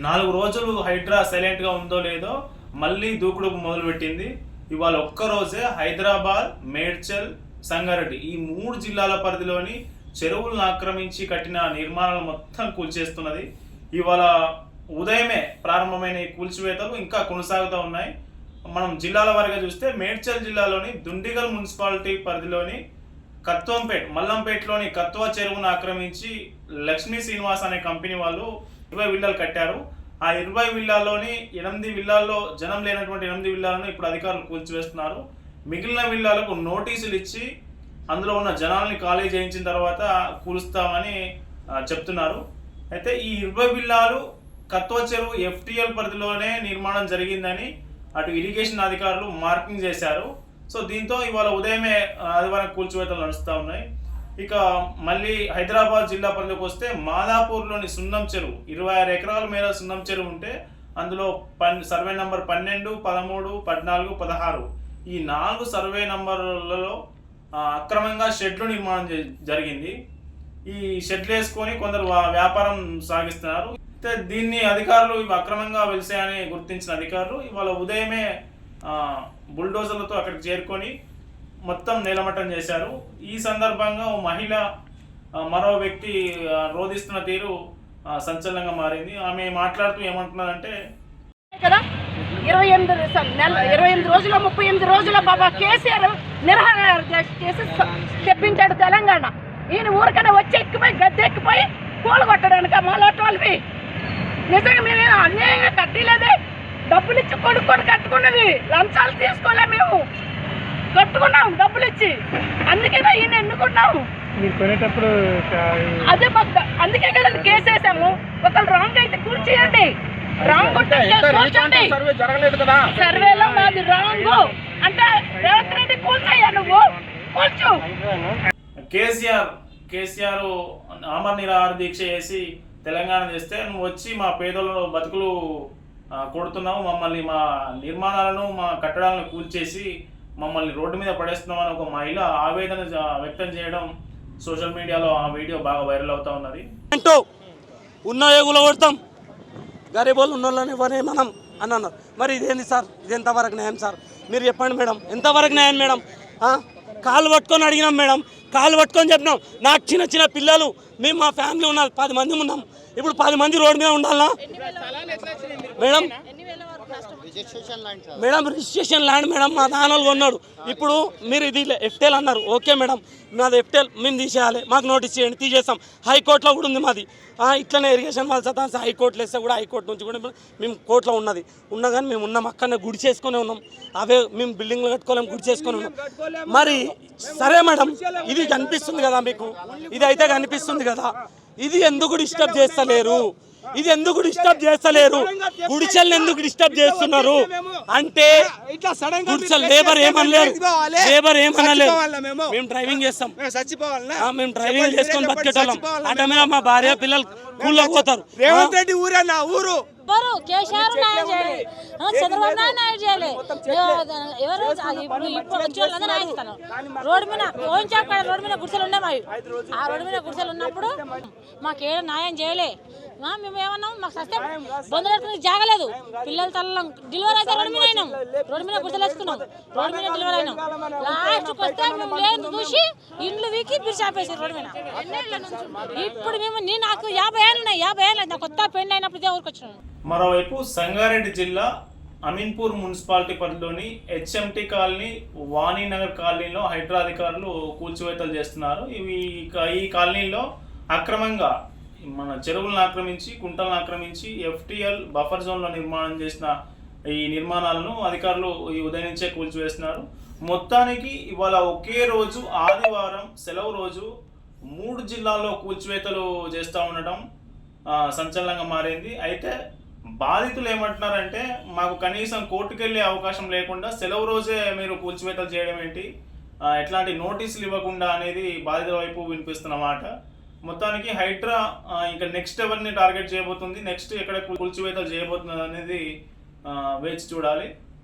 4 రోజులు హైడ్రా సైలెంట్గా ఉందో లేదో మళ్ళీ దూకుడు మొదలుపెట్టింది. ఇవాళ ఒక్కరోజే హైదరాబాద్, మేడ్చల్, సంగారెడ్డి ఈ 3 జిల్లాల పరిధిలోని చెరువులను ఆక్రమించి కట్టిన నిర్మాణాలు మొత్తం కూల్చేస్తున్నది. ఇవాళ ఉదయమే ప్రారంభమైన ఈ కూల్చివేతలు ఇంకా కొనసాగుతూ ఉన్నాయి. మనం జిల్లాల వారిగా చూస్తే మేడ్చల్ జిల్లాలోని దుండిగల్ మున్సిపాలిటీ పరిధిలోని కత్వంపేట్, మల్లంపేటలోని కత్వా చెరువును ఆక్రమించి లక్ష్మీ శ్రీనివాస్ అనే కంపెనీ వాళ్ళు 20 విల్లాలు కట్టారు. ఆ 20 విల్లాల్లోని 8 విల్లాల్లో జనం లేనటువంటి 8 విల్లాలను ఇప్పుడు అధికారులు కూల్చివేస్తున్నారు. మిగిలిన విల్లాలకు నోటీసులు ఇచ్చి అందులో ఉన్న జనాల్ని ఖాళీ చేయించిన తర్వాత కూలుస్తామని చెప్తున్నారు. అయితే ఈ 20 విల్లాలు కత్వా చెరువు FTL పరిధిలోనే నిర్మాణం జరిగిందని అటు ఇరిగేషన్ అధికారులు మార్కింగ్ చేశారు. సో దీంతో ఇవాళ ఉదయమే ఆదివారం కూల్చివేతలు నడుస్తూ ఉన్నాయి. ఇక మళ్ళీ హైదరాబాద్ జిల్లా పరిధిలోకి వస్తే మాదాపూర్లోని సున్నం చెరువు 26 ఎకరాల మేర సున్నం చెరువు ఉంటే అందులో సర్వే నంబర్ 12, 13, 14, 16 ఈ 4 సర్వే నంబర్లలో అక్రమంగా షెడ్లు నిర్మాణం జరిగింది. ఈ షెడ్లు వేసుకొని కొందరు వ్యాపారం సాగిస్తున్నారు. దీన్ని అధికారులు అక్రమంగా వెలిసాయని గుర్తించిన అధికారులు ఇవాళ ఉదయమే బుల్డోజర్లతో అక్కడికి చేరుకొని మొత్తం నేలమట్టం చేశారు. ఈ సందర్భంగా మహిళ మరో వ్యక్తి రోధిస్తున్న తీరు సంచలనంగా మారింది. ఆమె మాట్లాడుతూ ఏమంటున్నారంటే, 28 రోజుల 38 రోజుల బాబా కేసీఆర్ నిరాహార చేసి తెప్పించాడు తెలంగాణ. ఈయన ఊరికనే వచ్చి ఎక్కిపోయి గద్దె ఎక్కిపోయి పూలు కొట్టడానికి మాలాంటి వాళ్ళవి నిజంగా మేము అన్యాయంగా కట్టలేదే. డబ్బులు ఇచ్చి కొనుక్కొని కట్టుకున్నది, లంచాలు తీసుకోలే, మేము కట్టుకున్నాం డబ్బులు ఇచ్చి. అందుకేనా ఈయన ఎన్నుకున్నాము. అదే మాకు అందుకే కదా కేసు వేసాము. ఒకళ్ళు రాంగ్ అయితే కూర్చేయండి, రాంగ్ కూర్చోండి. సర్వేలో మాది రాంగ్ అంటే రేవంత్ రెడ్డి కూల్చేయ్యా, నువ్వు కూర్చో. కేసీఆర్ ఆమర నిరాహార దీక్ష చేసి తెలంగాణ చేస్తే నువ్వు వచ్చి మా పేదల బతుకులు కొడుతున్నావు, మమ్మల్ని మా నిర్మాణాలను మా కట్టడాలను కూల్చేసి మమ్మల్ని రోడ్డు మీద పడేస్తున్నావు అని ఒక మహిళ ఆవేదన వ్యక్తం చేయడం సోషల్ మీడియాలో ఆ వీడియో బాగా వైరల్ అవుతా ఉన్నది. ఉన్నాయో కొడతాం, గరీబోళ్ళు ఉన్నోళ్ళని ఇవ్వనే మనం అని అన్నారు. మరి ఇదేంది సార్, ఇది ఎంతవరకు న్యాయం సార్? మీరు చెప్పండి మేడం, ఎంతవరకు న్యాయం మేడం? కాళ్ళు పట్టుకొని అడిగినాం మేడం, కాళ్ళు పట్టుకొని చెప్పినాం. నాకు చిన్న పిల్లలు, మేము మా ఫ్యామిలీ ఉన్నారు, 10 మంది ఉన్నాం. ఇప్పుడు 10 మంది రోడ్డు మీద ఉండాలనా madam? Madam registration land madam, మా నాన్నలు కొన్నాడు. ఇప్పుడు మీరు ఇది FTL అన్నారు, ఓకే మేడం, మాది FTL మేము తీసేయాలి, మాకు నోటీస్ చేయండి, తీసేస్తాం. హైకోర్టులో కూడా ఉంది మాది. ఇట్లనే ఇరిగేషన్ వాళ్ళు సతాంసి హైకోర్టులో వేస్తే కూడా హైకోర్టు నుంచి కూడా మేము కోర్టులో ఉన్నది ఉన్నా కానీ మేము ఉన్నాం, అక్కడనే గుడి చేసుకునే ఉన్నాం. అవే మేము బిల్డింగ్లు కట్టుకోలేము, గుడి చేసుకొని ఉన్నాం. మరి సరే మేడం, ఇది కనిపిస్తుంది కదా మీకు, ఇది అయితే కనిపిస్తుంది కదా, ఇది ఎందుకు డిస్టర్బ్ చేస్తలేరు? గుడిసెల్ని ఎందుకు డిస్టర్బ్ చేస్తున్నారు అంటే గుడిసెల్ లేబర్ ఏమనలేరు. మేము డ్రైవింగ్ చేస్తాం, మేము డ్రైవింగ్ చేసుకొని బతికేటోళ్ళం. అంటే మా భార్య పిల్లలు స్కూల్లో పోతారు. రేవంత్ రెడ్డి ఊరేనా ఊరు కేసీఆర్ న్యాయం చేయాలి, చంద్రబాబు నాయుడు న్యాయం చేయాలి. ఎవరు ఇప్పుడు వచ్చే వాళ్ళందరూ న్యాయం ఇస్తాను. రోడ్డు మీద పోయించాక రోడ్డు మీద గుడిసెలు ఉన్నాయి. ఆ రోడ్డు మీద గుడిసెలు ఉన్నప్పుడు మాకేం న్యాయం చేయలే. మేము ఏమన్నాం, మాకు సస్తే బొందలు జాగలేదు. పిల్లలు తల్లం డెలివరీ అయితే రోడ్డు మీద అయినాం, రోడ్డు మీద గుడిసెలు వేసుకున్నాం, రోడ్డు మీద డెలివరీ అయినాం. లాస్ట్కి వస్తే మేము లేదు చూసి ఇండ్లు వీకి పిలిచి ఆపేసి రోడ్డు మీద. ఇప్పుడు మేము నాకు 50 ఏళ్ళు ఉన్నాయి, 50 ఏళ్ళు నాకు కొత్త పెళ్లి అయినప్పుడు ఇదే ఊరికి వచ్చినాను. మరోవైపు సంగారెడ్డి జిల్లా అమీన్పూర్ మున్సిపాలిటీ పరిధిలోని HMT కాలనీ, వాణినగర్ కాలనీలో హైడ్రా అధికారులు కూల్చివేతలు చేస్తున్నారు. ఈ కాలనీలో అక్రమంగా మన చెరువులను ఆక్రమించి, కుంటలను ఆక్రమించి FTL బఫర్ జోన్లో నిర్మాణం చేసిన ఈ నిర్మాణాలను అధికారులు ఈ ఉదయం నుంచే కూల్చివేస్తున్నారు. మొత్తానికి ఇవాళ ఒకే రోజు ఆదివారం సెలవు రోజు 3 జిల్లాల్లో కూల్చివేతలు చేస్తూ ఉండటం సంచలనంగా మారింది. అయితే బాధితులు ఏమంటున్నారంటే, మాకు కనీసం కోర్టుకు వెళ్ళే అవకాశం లేకుండా సెలవు రోజే మీరు కూల్చివేతలు చేయడం ఏంటి, ఎట్లాంటి నోటీసులు ఇవ్వకుండా అనేది బాధితుల వైపు వినిపిస్తున్న మాట. మొత్తానికి హైడ్రా ఇంకా నెక్స్ట్ ఎవరిని టార్గెట్ చేయబోతుంది, నెక్స్ట్ ఎక్కడ కూల్చివేతలు చేయబోతుంది అనేది వేచి చూడాలి.